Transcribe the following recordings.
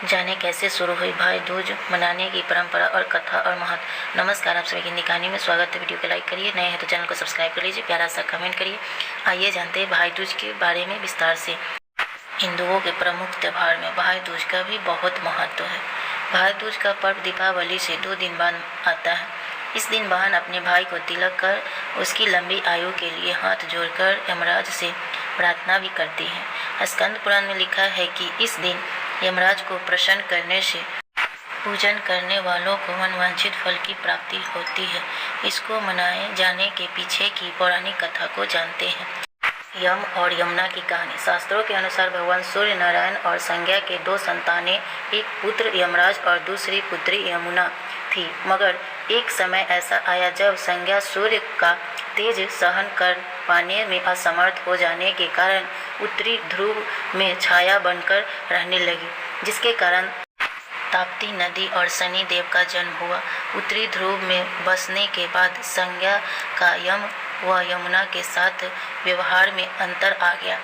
जाने कैसे शुरू हुई भाई दूज मनाने की परंपरा और कथा और महत्व। नमस्कार, आप सभी की हिंदी कहानी में स्वागत है। वीडियो को लाइक करिए, नए हैं तो चैनल को सब्सक्राइब कर लीजिए, प्यारा सा कमेंट करिए। आइए जानते हैं भाई दूज के बारे में विस्तार से। हिंदुओं के प्रमुख त्यौहार में भाई दूज का भी बहुत महत्व है। भाई दूज का पर्व दीपावली से 2 दिन बाद आता है। इस दिन बहन अपने भाई को तिलक कर उसकी लंबी आयु के लिए हाथ जोड़कर यमराज से प्रार्थना भी करती है। स्कंद पुराण में लिखा है कि इस दिन यमराज को प्रसन्न करने से पूजन करने वालों को मनवांछित फल की प्राप्ति होती है। इसको मनाए जाने के पीछे की पौराणिक कथा को जानते हैं। यम और यमुना की कहानी। शास्त्रों के अनुसार भगवान सूर्य नारायण और संज्ञा के 2 संतानें, एक पुत्र यमराज और दूसरी पुत्री यमुना थी। मगर एक समय ऐसा आया जब संज्ञा सूर्य का तेज सहन कर पाने में असमर्थ हो जाने के कारण उत्तरी ध्रुव में छाया बनकर रहने लगी, जिसके कारण ताप्ती नदी और शनि देव का जन्म हुआ। उत्तरी ध्रुव में बसने के बाद संज्ञा का यम व यमुना के साथ व्यवहार में अंतर आ गया।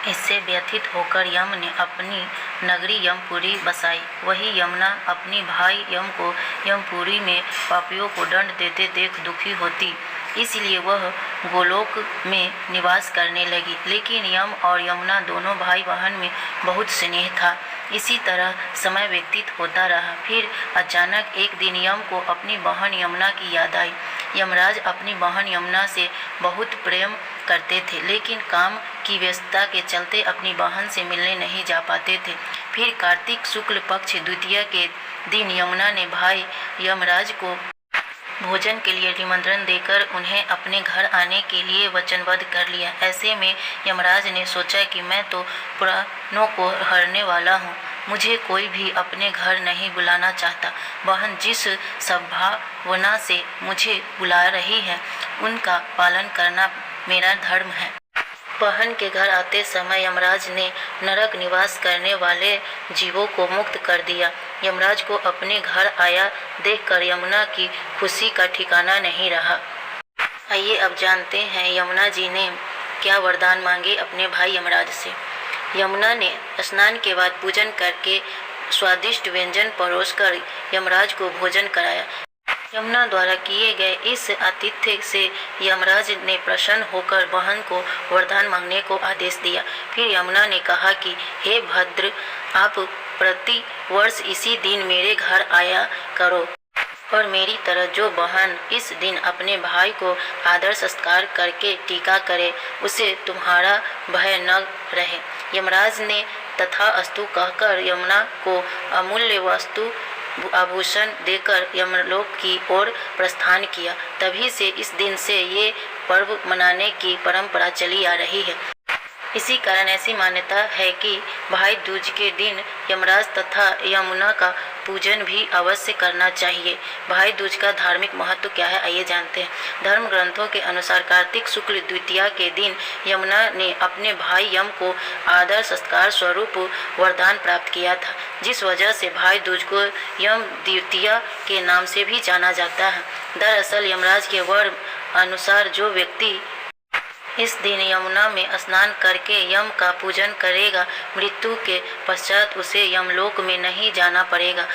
इससे व्यथित होकर यम ने अपनी नगरी यमपुरी बसाई। वही यमुना अपनी भाई यम को यमपुरी में पापियों को दंड देते देख दुखी होती, इसलिए वह गोलोक में निवास करने लगी। लेकिन यम और यमुना दोनों भाई बहन में बहुत स्नेह था। इसी तरह समय व्यतीत होता रहा। फिर अचानक एक दिन यम को अपनी बहन यमुना की याद आई। यमराज अपनी बहन यमुना से बहुत प्रेम करते थे, लेकिन काम की व्यस्तता के चलते अपनी बहन से मिलने नहीं जा पाते थे। फिर कार्तिक शुक्ल पक्ष द्वितीया के दिन यमुना ने भाई यमराज को भोजन के लिए निमंत्रण देकर उन्हें अपने घर आने के लिए वचनबद्ध कर लिया। ऐसे में यमराज ने सोचा कि मैं तो प्राणों को हरने वाला हूँ, मुझे कोई भी अपने घर नहीं बुलाना चाहता। बहन जिस सद्भावना से मुझे बुला रही है उनका पालन करना मेरा धर्म है। बहन के घर आते समय यमराज ने नरक निवास करने वाले जीवों को मुक्त कर दिया। यमराज को अपने घर आया देखकर यमुना की खुशी का ठिकाना नहीं रहा। आइए अब जानते हैं यमुना जी ने क्या वरदान मांगे अपने भाई यमराज से। यमुना ने स्नान के बाद पूजन करके स्वादिष्ट व्यंजन परोसकर यमराज को भोजन कराया। यमुना द्वारा किए गए इस आतिथ्य से यमराज ने प्रसन्न होकर बहन को वरदान मांगने को आदेश दिया। फिर यमुना ने कहा कि हे भद्र, आप प्रति वर्ष इसी दिन मेरे घर आया करो और मेरी तरह जो बहन इस दिन अपने भाई को आदर सत्कार करके टीका करे उसे तुम्हारा भय न रहे। यमराज ने तथास्तु कहकर यमुना को अमूल्य वस्तु आभूषण देकर यमलोक की ओर प्रस्थान किया। तभी से इस दिन से ये पर्व मनाने की परंपरा चली आ रही है। इसी कारण ऐसी मान्यता है कि भाई दूज के दिन यमराज तथा यमुना का पूजन भी अवश्य करना चाहिए। भाई दूज का धार्मिक महत्व क्या है, आइए जानते हैं। धर्म ग्रंथों के अनुसार कार्तिक शुक्ल द्वितीया के दिन यमुना ने अपने भाई यम को आदर सत्कार स्वरूप वरदान प्राप्त किया था, जिस वजह से भाई दूज को यम द्वितीया के नाम से भी जाना जाता है। दरअसल यमराज के वर अनुसार जो व्यक्ति इस दिन यमुना में स्नान करके यम का पूजन करेगा, मृत्यु के पश्चात उसे यमलोक में नहीं जाना पड़ेगा।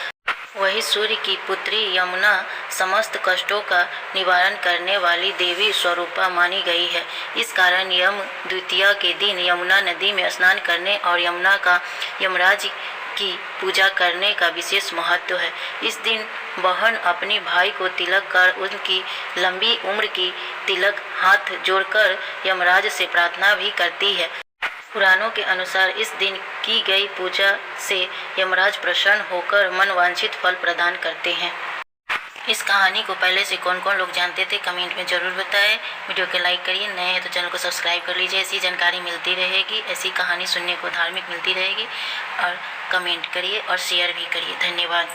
वही सूर्य की पुत्री यमुना समस्त कष्टों का निवारण करने वाली देवी स्वरूपा मानी गई है। इस कारण यम द्वितीया के दिन यमुना नदी में स्नान करने और यमुना का यमराज की पूजा करने का विशेष महत्व है। इस दिन बहन अपनी भाई को तिलक कर उनकी लंबी उम्र की तिलक हाथ जोड़कर यमराज से प्रार्थना भी करती है। पुराणों के अनुसार इस दिन की गई पूजा से यमराज प्रसन्न होकर मनवांछित फल प्रदान करते हैं। इस कहानी को पहले से कौन कौन लोग जानते थे कमेंट में ज़रूर बताएं। वीडियो को लाइक करिए, नए हैं तो चैनल को सब्सक्राइब कर लीजिए। ऐसी जानकारी मिलती रहेगी, ऐसी कहानी सुनने को धार्मिक मिलती रहेगी। और कमेंट करिए और शेयर भी करिए। धन्यवाद।